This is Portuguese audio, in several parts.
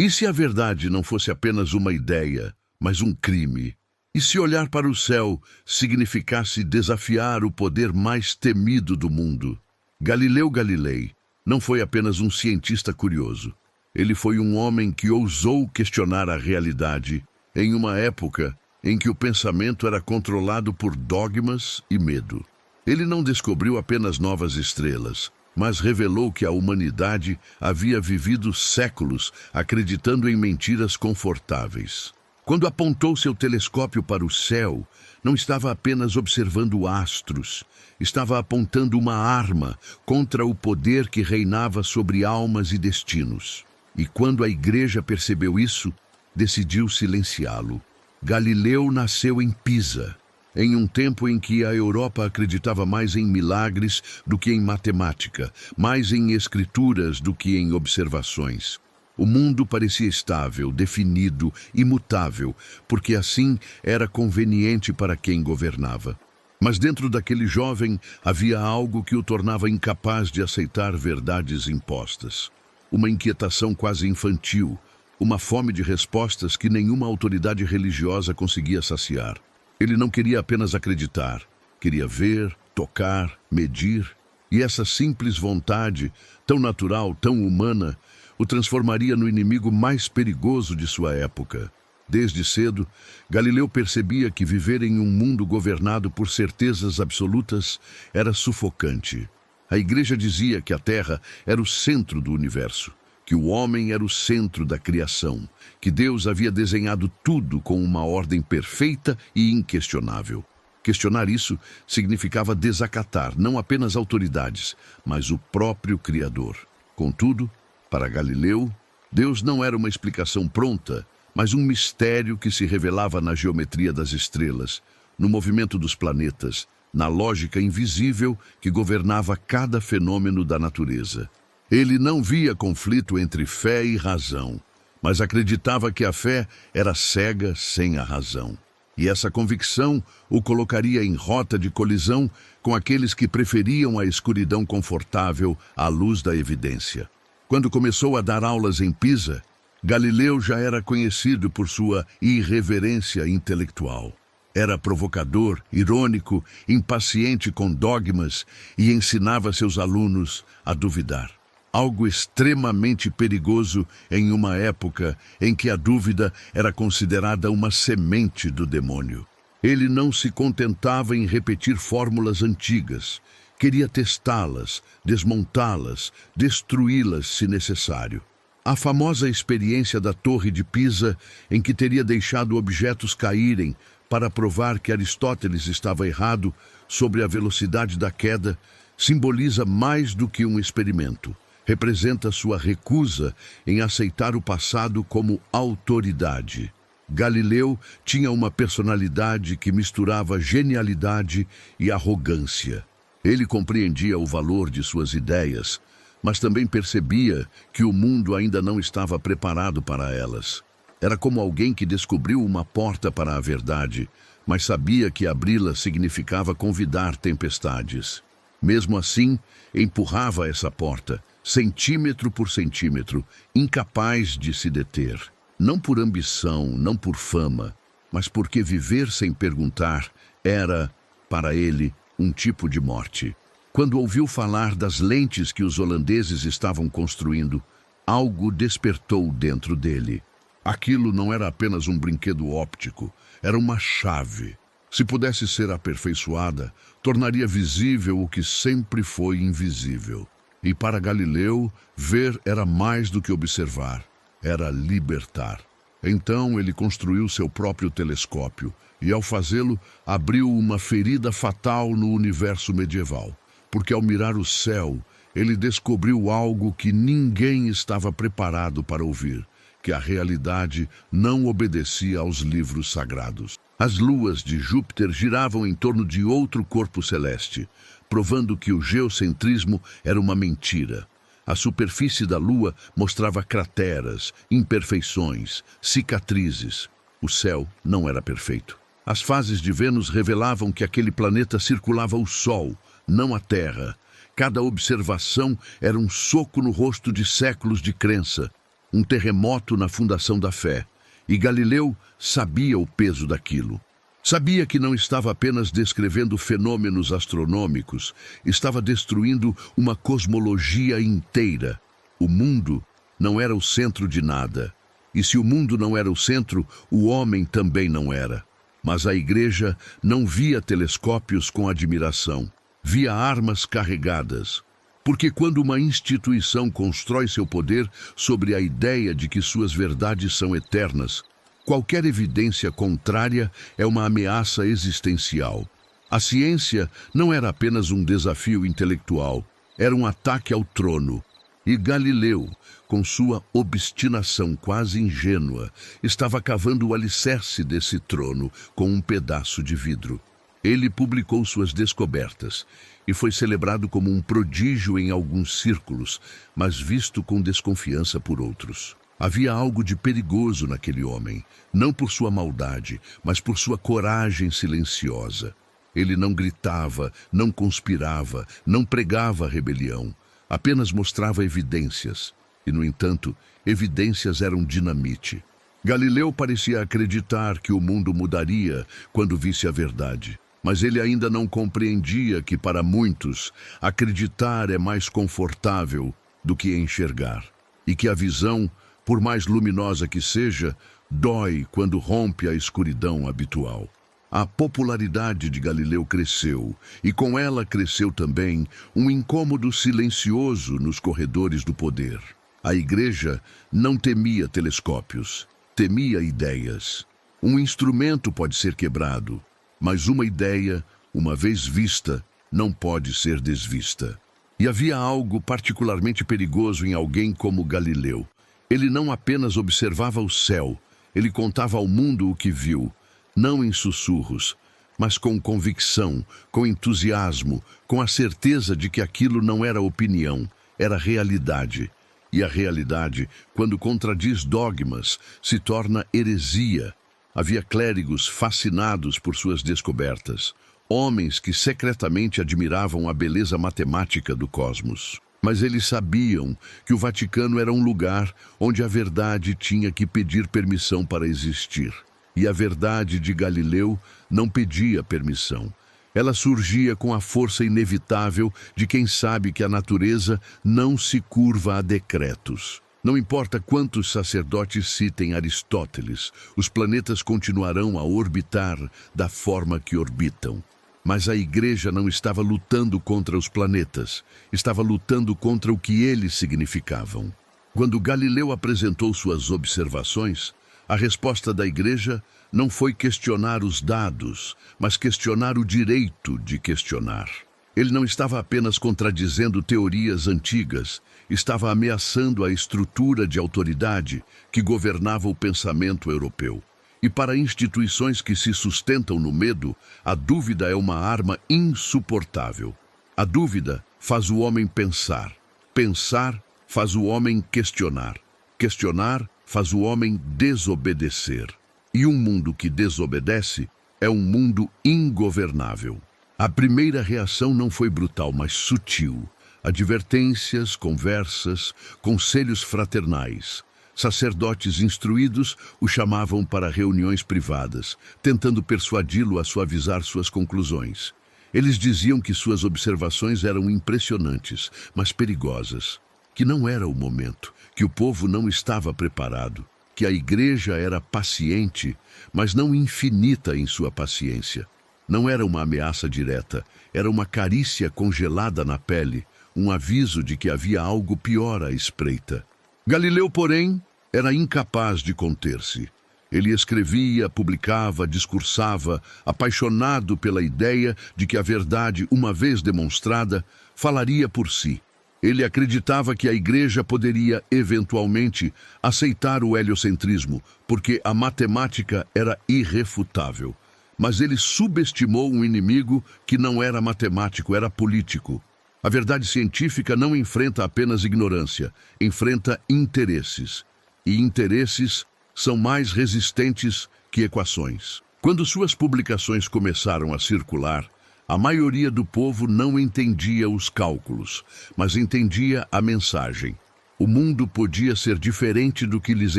E se a verdade não fosse apenas uma ideia, mas um crime? E se olhar para o céu significasse desafiar o poder mais temido do mundo? Galileu Galilei não foi apenas um cientista curioso. Ele foi um homem que ousou questionar a realidade em uma época em que o pensamento era controlado por dogmas e medo. Ele não descobriu apenas novas estrelas, mas revelou que a humanidade havia vivido séculos acreditando em mentiras confortáveis. Quando apontou seu telescópio para o céu, não estava apenas observando astros, estava apontando uma arma contra o poder que reinava sobre almas e destinos. E quando a igreja percebeu isso, decidiu silenciá-lo. Galileu nasceu em Pisa, em um tempo em que a Europa acreditava mais em milagres do que em matemática, mais em escrituras do que em observações. O mundo parecia estável, definido, imutável, porque assim era conveniente para quem governava. Mas dentro daquele jovem havia algo que o tornava incapaz de aceitar verdades impostas. Uma inquietação quase infantil, uma fome de respostas que nenhuma autoridade religiosa conseguia saciar. Ele não queria apenas acreditar, queria ver, tocar, medir. E essa simples vontade, tão natural, tão humana, o transformaria no inimigo mais perigoso de sua época. Desde cedo, Galileu percebia que viver em um mundo governado por certezas absolutas era sufocante. A igreja dizia que a Terra era o centro do universo, que o homem era o centro da criação, que Deus havia desenhado tudo com uma ordem perfeita e inquestionável. Questionar isso significava desacatar não apenas autoridades, mas o próprio Criador. Contudo, para Galileu, Deus não era uma explicação pronta, mas um mistério que se revelava na geometria das estrelas, no movimento dos planetas, na lógica invisível que governava cada fenômeno da natureza. Ele não via conflito entre fé e razão, mas acreditava que a fé era cega sem a razão. E essa convicção o colocaria em rota de colisão com aqueles que preferiam a escuridão confortável à luz da evidência. Quando começou a dar aulas em Pisa, Galileu já era conhecido por sua irreverência intelectual. Era provocador, irônico, impaciente com dogmas e ensinava seus alunos a duvidar. Algo extremamente perigoso em uma época em que a dúvida era considerada uma semente do demônio. Ele não se contentava em repetir fórmulas antigas. Queria testá-las, desmontá-las, destruí-las se necessário. A famosa experiência da Torre de Pisa, em que teria deixado objetos caírem para provar que Aristóteles estava errado sobre a velocidade da queda, simboliza mais do que um experimento. Representa sua recusa em aceitar o passado como autoridade. Galileu tinha uma personalidade que misturava genialidade e arrogância. Ele compreendia o valor de suas ideias, mas também percebia que o mundo ainda não estava preparado para elas. Era como alguém que descobriu uma porta para a verdade, mas sabia que abri-la significava convidar tempestades. Mesmo assim, empurrava essa porta, centímetro por centímetro, incapaz de se deter. Não por ambição, não por fama, mas porque viver sem perguntar era, para ele, um tipo de morte. Quando ouviu falar das lentes que os holandeses estavam construindo, algo despertou dentro dele. Aquilo não era apenas um brinquedo óptico, era uma chave. Se pudesse ser aperfeiçoada, tornaria visível o que sempre foi invisível. E para Galileu, ver era mais do que observar, era libertar. Então ele construiu seu próprio telescópio e, ao fazê-lo, abriu uma ferida fatal no universo medieval. Porque ao mirar o céu, ele descobriu algo que ninguém estava preparado para ouvir, que a realidade não obedecia aos livros sagrados. As luas de Júpiter giravam em torno de outro corpo celeste, provando que o geocentrismo era uma mentira. A superfície da Lua mostrava crateras, imperfeições, cicatrizes. O céu não era perfeito. As fases de Vênus revelavam que aquele planeta circulava o Sol, não a Terra. Cada observação era um soco no rosto de séculos de crença. um terremoto na fundação da fé, e Galileu sabia o peso daquilo. Sabia que não estava apenas descrevendo fenômenos astronômicos, estava destruindo uma cosmologia inteira. O mundo não era o centro de nada. E se o mundo não era o centro, o homem também não era. Mas a igreja não via telescópios com admiração, via armas carregadas. Porque quando uma instituição constrói seu poder sobre a ideia de que suas verdades são eternas, qualquer evidência contrária é uma ameaça existencial. A ciência não era apenas um desafio intelectual, era um ataque ao trono. E Galileu, com sua obstinação quase ingênua, estava cavando o alicerce desse trono com um pedaço de vidro. Ele publicou suas descobertas e foi celebrado como um prodígio em alguns círculos, mas visto com desconfiança por outros. Havia algo de perigoso naquele homem, não por sua maldade, mas por sua coragem silenciosa. Ele não gritava, não conspirava, não pregava a rebelião, apenas mostrava evidências. E, no entanto, evidências eram dinamite. Galileu parecia acreditar que o mundo mudaria quando visse a verdade. Mas ele ainda não compreendia que, para muitos, acreditar é mais confortável do que enxergar. E que a visão, por mais luminosa que seja, dói quando rompe a escuridão habitual. A popularidade de Galileu cresceu, e com ela cresceu também um incômodo silencioso nos corredores do poder. A igreja não temia telescópios, temia ideias. Um instrumento pode ser quebrado, mas uma ideia, uma vez vista, não pode ser desvista. E havia algo particularmente perigoso em alguém como Galileu. Ele não apenas observava o céu, ele contava ao mundo o que viu, não em sussurros, mas com convicção, com entusiasmo, com a certeza de que aquilo não era opinião, era realidade. E a realidade, quando contradiz dogmas, se torna heresia. Havia clérigos fascinados por suas descobertas, homens que secretamente admiravam a beleza matemática do cosmos. Mas eles sabiam que o Vaticano era um lugar onde a verdade tinha que pedir permissão para existir. E a verdade de Galileu não pedia permissão. Ela surgia com a força inevitável de quem sabe que a natureza não se curva a decretos. Não importa quantos sacerdotes citem Aristóteles, os planetas continuarão a orbitar da forma que orbitam. Mas a igreja não estava lutando contra os planetas, estava lutando contra o que eles significavam. Quando Galileu apresentou suas observações, a resposta da igreja não foi questionar os dados, mas questionar o direito de questionar. Ele não estava apenas contradizendo teorias antigas, estava ameaçando a estrutura de autoridade que governava o pensamento europeu. E para instituições que se sustentam no medo, a dúvida é uma arma insuportável. A dúvida faz o homem pensar. Pensar faz o homem questionar. Questionar faz o homem desobedecer. E um mundo que desobedece é um mundo ingovernável. A primeira reação não foi brutal, mas sutil. Advertências, conversas, conselhos fraternais. Sacerdotes instruídos o chamavam para reuniões privadas, tentando persuadi-lo a suavizar suas conclusões. Eles diziam que suas observações eram impressionantes, mas perigosas, que não era o momento, que o povo não estava preparado, que a igreja era paciente, mas não infinita em sua paciência. Não era uma ameaça direta, era uma carícia congelada na pele, um aviso de que havia algo pior à espreita. Galileu, porém, era incapaz de conter-se. Ele escrevia, publicava, discursava, apaixonado pela ideia de que a verdade, uma vez demonstrada, falaria por si. Ele acreditava que a igreja poderia, eventualmente, aceitar o heliocentrismo, porque a matemática era irrefutável. Mas ele subestimou um inimigo que não era matemático, era político. A verdade científica não enfrenta apenas ignorância, enfrenta interesses. E interesses são mais resistentes que equações. Quando suas publicações começaram a circular, a maioria do povo não entendia os cálculos, mas entendia a mensagem. O mundo podia ser diferente do que lhes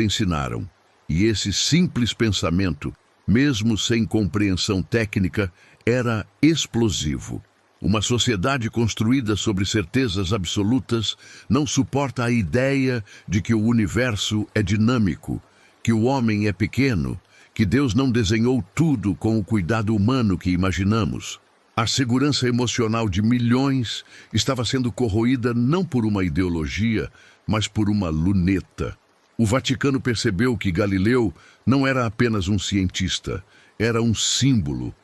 ensinaram, e esse simples pensamento, mesmo sem compreensão técnica, era explosivo. Uma sociedade construída sobre certezas absolutas não suporta a ideia de que o universo é dinâmico, que o homem é pequeno, que Deus não desenhou tudo com o cuidado humano que imaginamos. A segurança emocional de milhões estava sendo corroída não por uma ideologia, mas por uma luneta. O Vaticano percebeu que Galileu não era apenas um cientista, era um símbolo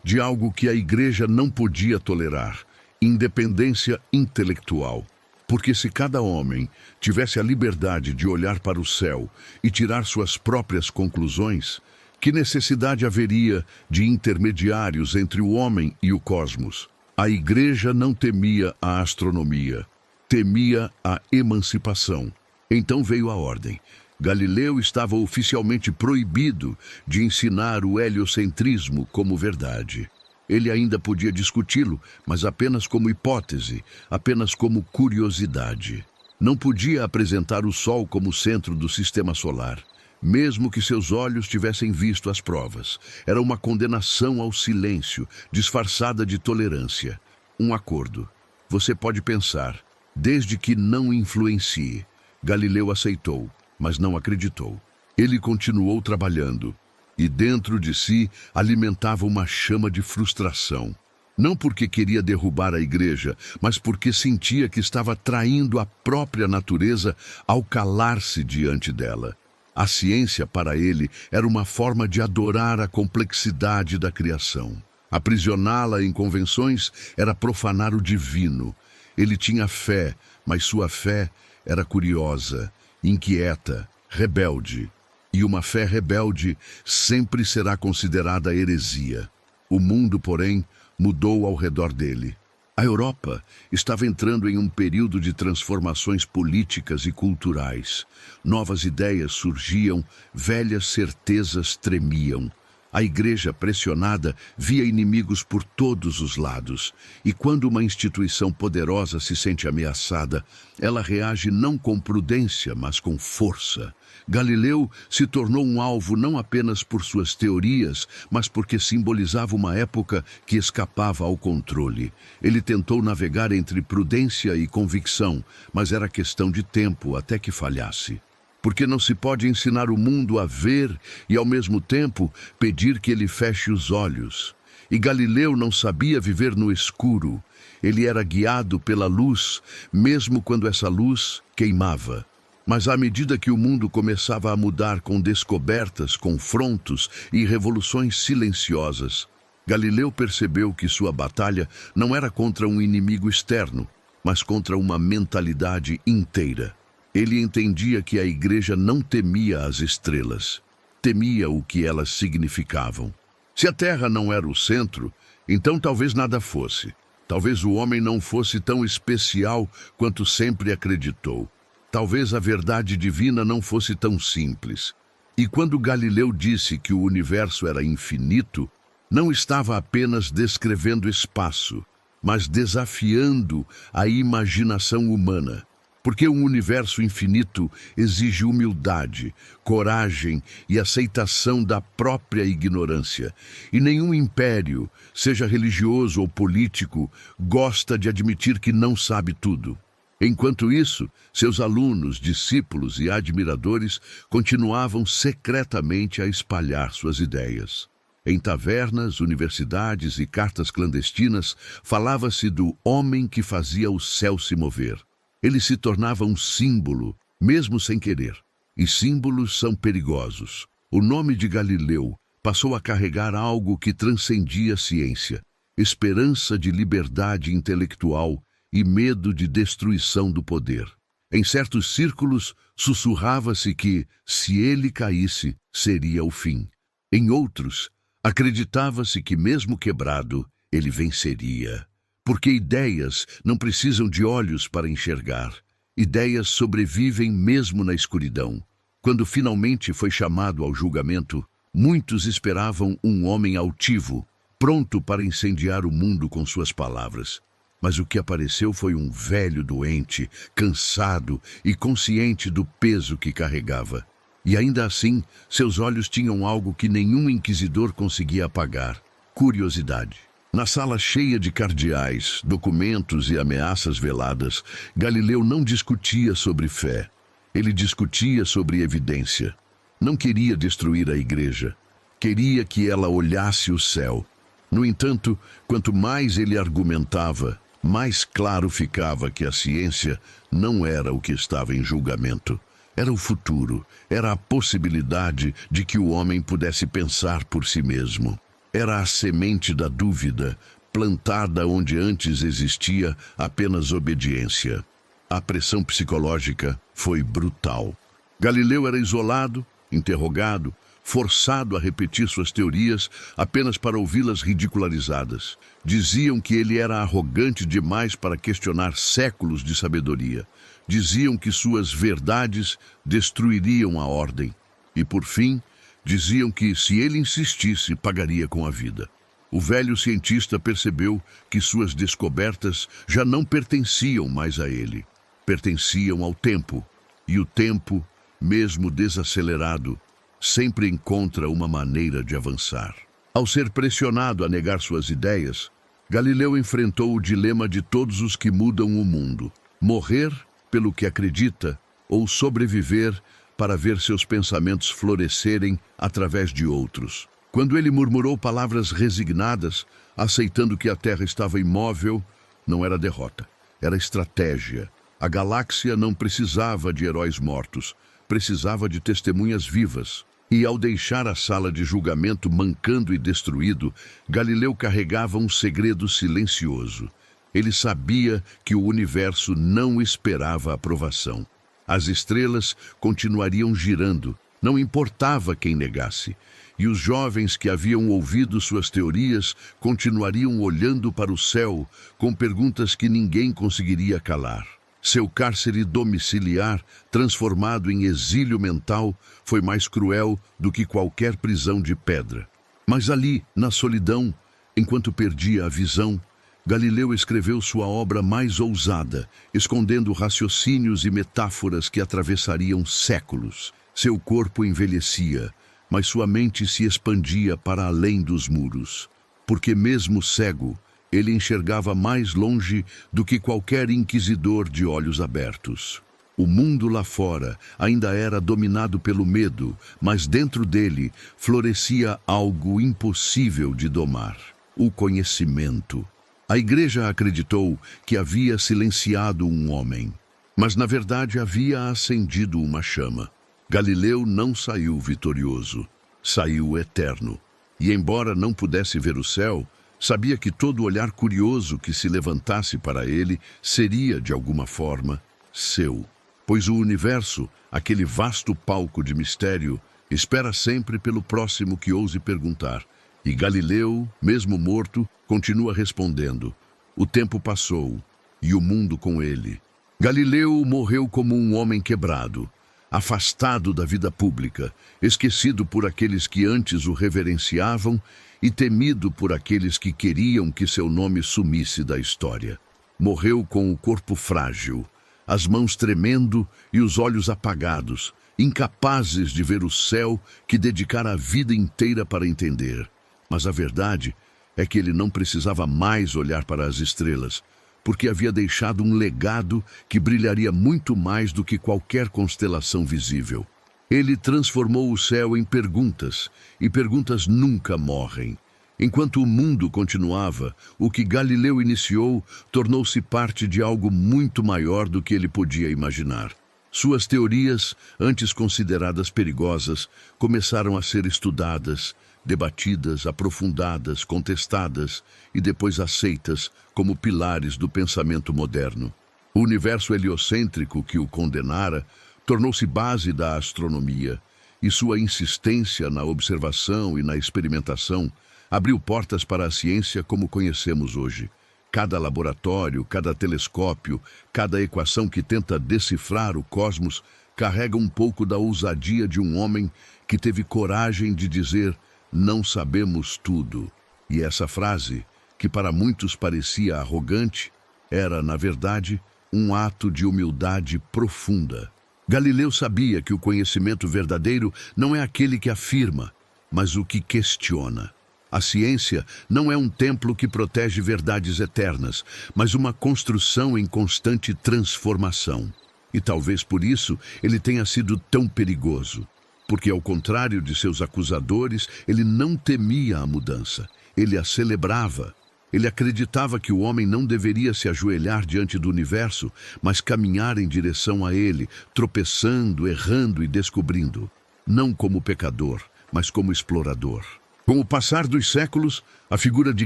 de algo que a Igreja não podia tolerar: independência intelectual. Porque se cada homem tivesse a liberdade de olhar para o céu e tirar suas próprias conclusões, que necessidade haveria de intermediários entre o homem e o cosmos? A Igreja não temia a astronomia, temia a emancipação. Então veio a ordem. Galileu estava oficialmente proibido de ensinar o heliocentrismo como verdade. Ele ainda podia discuti-lo, mas apenas como hipótese, apenas como curiosidade. Não podia apresentar o Sol como centro do sistema solar, mesmo que seus olhos tivessem visto as provas. Era uma condenação ao silêncio, disfarçada de tolerância. Um acordo. Você pode pensar, desde que não influencie. Galileu aceitou, mas não acreditou. Ele continuou trabalhando, e dentro de si alimentava uma chama de frustração. Não porque queria derrubar a Igreja, mas porque sentia que estava traindo a própria natureza ao calar-se diante dela. A ciência, para ele, era uma forma de adorar a complexidade da criação. Aprisioná-la em convenções era profanar o divino. Ele tinha fé, mas sua fé era curiosa, inquieta, rebelde. E uma fé rebelde sempre será considerada heresia. O mundo, porém, mudou ao redor dele. A Europa estava entrando em um período de transformações políticas e culturais. Novas ideias surgiam, velhas certezas tremiam. A Igreja, pressionada, via inimigos por todos os lados. E quando uma instituição poderosa se sente ameaçada, ela reage não com prudência, mas com força. Galileu se tornou um alvo não apenas por suas teorias, mas porque simbolizava uma época que escapava ao controle. Ele tentou navegar entre prudência e convicção, mas era questão de tempo até que falhasse. Porque não se pode ensinar o mundo a ver e, ao mesmo tempo, pedir que ele feche os olhos. E Galileu não sabia viver no escuro. Ele era guiado pela luz, mesmo quando essa luz queimava. Mas à medida que o mundo começava a mudar com descobertas, confrontos e revoluções silenciosas, Galileu percebeu que sua batalha não era contra um inimigo externo, mas contra uma mentalidade inteira. Ele entendia que a Igreja não temia as estrelas, temia o que elas significavam. Se a Terra não era o centro, então talvez nada fosse. Talvez o homem não fosse tão especial quanto sempre acreditou. Talvez a verdade divina não fosse tão simples. E quando Galileu disse que o universo era infinito, não estava apenas descrevendo espaço, mas desafiando a imaginação humana. Porque um universo infinito exige humildade, coragem e aceitação da própria ignorância. E nenhum império, seja religioso ou político, gosta de admitir que não sabe tudo. Enquanto isso, seus alunos, discípulos e admiradores continuavam secretamente a espalhar suas ideias. Em tavernas, universidades e cartas clandestinas, falava-se do homem que fazia o céu se mover. Ele se tornava um símbolo, mesmo sem querer. E símbolos são perigosos. O nome de Galileu passou a carregar algo que transcendia a ciência: esperança de liberdade intelectual e medo de destruição do poder. Em certos círculos, sussurrava-se que, se ele caísse, seria o fim. Em outros, acreditava-se que, mesmo quebrado, ele venceria. Porque ideias não precisam de olhos para enxergar. Ideias sobrevivem mesmo na escuridão. Quando finalmente foi chamado ao julgamento, muitos esperavam um homem altivo, pronto para incendiar o mundo com suas palavras. Mas o que apareceu foi um velho doente, cansado e consciente do peso que carregava. E ainda assim, seus olhos tinham algo que nenhum inquisidor conseguia apagar: curiosidade. Na sala cheia de cardeais, documentos e ameaças veladas, Galileu não discutia sobre fé. Ele discutia sobre evidência. Não queria destruir a igreja. Queria que ela olhasse o céu. No entanto, quanto mais ele argumentava, mais claro ficava que a ciência não era o que estava em julgamento. Era o futuro, era a possibilidade de que o homem pudesse pensar por si mesmo. Era a semente da dúvida, plantada onde antes existia apenas obediência. A pressão psicológica foi brutal. Galileu era isolado, interrogado, forçado a repetir suas teorias apenas para ouvi-las ridicularizadas. Diziam que ele era arrogante demais para questionar séculos de sabedoria. Diziam que suas verdades destruiriam a ordem. E, por fim, diziam que, se ele insistisse, pagaria com a vida. O velho cientista percebeu que suas descobertas já não pertenciam mais a ele. Pertenciam ao tempo. E o tempo, mesmo desacelerado, sempre encontra uma maneira de avançar. Ao ser pressionado a negar suas ideias, Galileu enfrentou o dilema de todos os que mudam o mundo: morrer pelo que acredita ou sobreviver para ver seus pensamentos florescerem através de outros. Quando ele murmurou palavras resignadas, aceitando que a Terra estava imóvel, não era derrota, era estratégia. A galáxia não precisava de heróis mortos, precisava de testemunhas vivas. E ao deixar a sala de julgamento mancando e destruído, Galileu carregava um segredo silencioso. Ele sabia que o universo não esperava aprovação. As estrelas continuariam girando, não importava quem negasse. E os jovens que haviam ouvido suas teorias continuariam olhando para o céu com perguntas que ninguém conseguiria calar. Seu cárcere domiciliar, transformado em exílio mental, foi mais cruel do que qualquer prisão de pedra. Mas ali, na solidão, enquanto perdia a visão, Galileu escreveu sua obra mais ousada, escondendo raciocínios e metáforas que atravessariam séculos. Seu corpo envelhecia, mas sua mente se expandia para além dos muros. Porque mesmo cego, ele enxergava mais longe do que qualquer inquisidor de olhos abertos. O mundo lá fora ainda era dominado pelo medo, mas dentro dele florescia algo impossível de domar: o conhecimento. A igreja acreditou que havia silenciado um homem, mas na verdade havia acendido uma chama. Galileu não saiu vitorioso, saiu eterno. E embora não pudesse ver o céu, sabia que todo olhar curioso que se levantasse para ele seria, de alguma forma, seu. Pois o universo, aquele vasto palco de mistério, espera sempre pelo próximo que ouse perguntar. E Galileu, mesmo morto, continua respondendo: o tempo passou, e o mundo com ele. Galileu morreu como um homem quebrado, afastado da vida pública, esquecido por aqueles que antes o reverenciavam e temido por aqueles que queriam que seu nome sumisse da história. Morreu com o corpo frágil, as mãos tremendo e os olhos apagados, incapazes de ver o céu que dedicara a vida inteira para entender. Mas a verdade é que ele não precisava mais olhar para as estrelas, porque havia deixado um legado que brilharia muito mais do que qualquer constelação visível. Ele transformou o céu em perguntas, e perguntas nunca morrem. Enquanto o mundo continuava, o que Galileu iniciou tornou-se parte de algo muito maior do que ele podia imaginar. Suas teorias, antes consideradas perigosas, começaram a ser estudadas, debatidas, aprofundadas, contestadas e depois aceitas como pilares do pensamento moderno. O universo heliocêntrico que o condenara tornou-se base da astronomia, e sua insistência na observação e na experimentação abriu portas para a ciência como conhecemos hoje. Cada laboratório, cada telescópio, cada equação que tenta decifrar o cosmos carrega um pouco da ousadia de um homem que teve coragem de dizer: não sabemos tudo. E essa frase, que para muitos parecia arrogante, Era, na verdade, um ato de humildade profunda. Galileu sabia que o conhecimento verdadeiro não é aquele que afirma, mas o que questiona. A ciência não é um templo que protege verdades eternas, mas uma construção em constante transformação. E talvez por isso ele tenha sido tão perigoso. Porque, ao contrário de seus acusadores, ele não temia a mudança. Ele a celebrava. Ele acreditava que o homem não deveria se ajoelhar diante do universo, mas caminhar em direção a ele, tropeçando, errando e descobrindo. Não como pecador, mas como explorador. Com o passar dos séculos, a figura de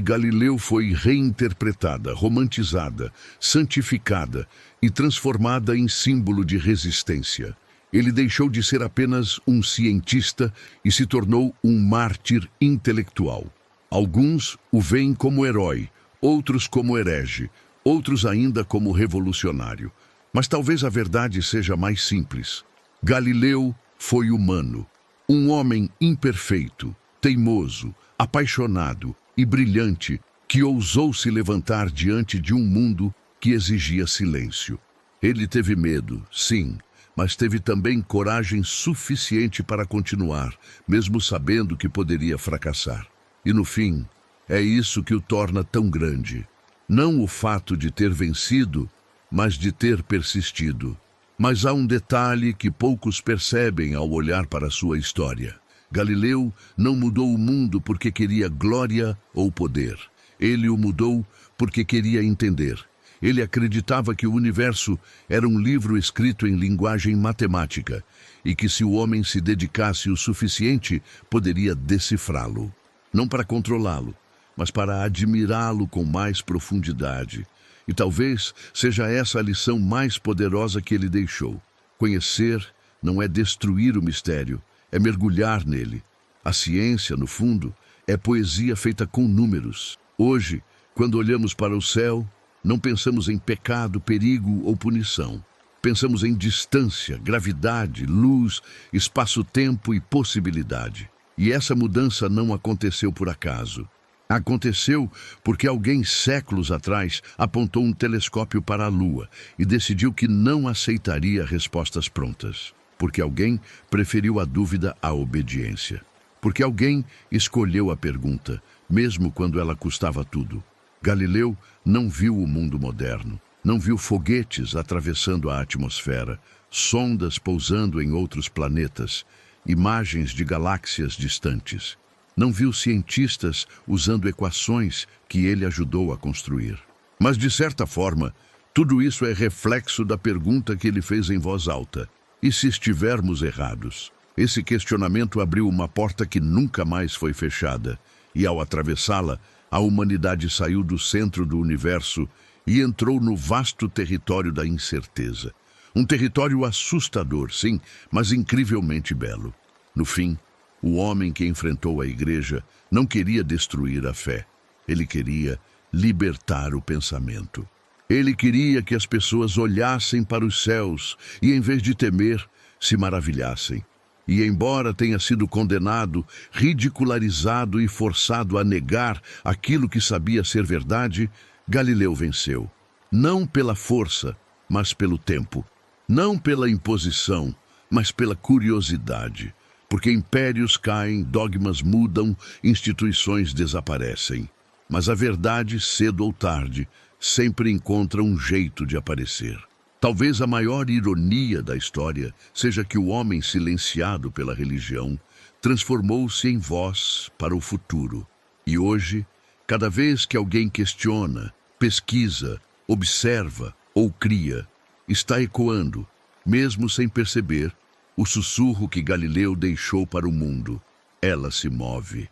Galileu foi reinterpretada, romantizada, santificada e transformada em símbolo de resistência. Ele deixou de ser apenas um cientista e se tornou um mártir intelectual. Alguns o veem como herói, outros como herege, outros ainda como revolucionário. Mas talvez a verdade seja mais simples. Galileu foi humano, um homem imperfeito, teimoso, apaixonado e brilhante que ousou se levantar diante de um mundo que exigia silêncio. Ele teve medo, sim, mas teve também coragem suficiente para continuar, mesmo sabendo que poderia fracassar. E no fim, é isso que o torna tão grande. Não o fato de ter vencido, mas de ter persistido. Mas há um detalhe que poucos percebem ao olhar para sua história. Galileu não mudou o mundo porque queria glória ou poder. Ele o mudou porque queria entender. Ele acreditava que o universo era um livro escrito em linguagem matemática e que, se o homem se dedicasse o suficiente, poderia decifrá-lo. Não para controlá-lo, mas para admirá-lo com mais profundidade. E talvez seja essa a lição mais poderosa que ele deixou. Conhecer não é destruir o mistério, é mergulhar nele. A ciência, no fundo, é poesia feita com números. Hoje, quando olhamos para o céu, não pensamos em pecado, perigo ou punição. Pensamos em distância, gravidade, luz, espaço-tempo e possibilidade. E essa mudança não aconteceu por acaso. Aconteceu porque alguém, séculos atrás, apontou um telescópio para a Lua e decidiu que não aceitaria respostas prontas. Porque alguém preferiu a dúvida à obediência. Porque alguém escolheu a pergunta, mesmo quando ela custava tudo. Galileu não viu o mundo moderno, não viu foguetes atravessando a atmosfera, sondas pousando em outros planetas, imagens de galáxias distantes. Não viu cientistas usando equações que ele ajudou a construir. Mas, de certa forma, tudo isso é reflexo da pergunta que ele fez em voz alta. E se estivermos errados? Esse questionamento abriu uma porta que nunca mais foi fechada. E, ao atravessá-la, a humanidade saiu do centro do universo e entrou no vasto território da incerteza. Um território assustador, sim, mas incrivelmente belo. No fim, o homem que enfrentou a igreja não queria destruir a fé. Ele queria libertar o pensamento. Ele queria que as pessoas olhassem para os céus e, em vez de temer, se maravilhassem. E, embora tenha sido condenado, ridicularizado e forçado a negar aquilo que sabia ser verdade, Galileu venceu. Não pela força, mas pelo tempo. Não pela imposição, mas pela curiosidade. Porque impérios caem, dogmas mudam, instituições desaparecem. Mas a verdade, cedo ou tarde, sempre encontra um jeito de aparecer. Talvez a maior ironia da história seja que o homem silenciado pela religião transformou-se em voz para o futuro. E hoje, cada vez que alguém questiona, pesquisa, observa ou cria, está ecoando, mesmo sem perceber, o sussurro que Galileu deixou para o mundo. Ela se move.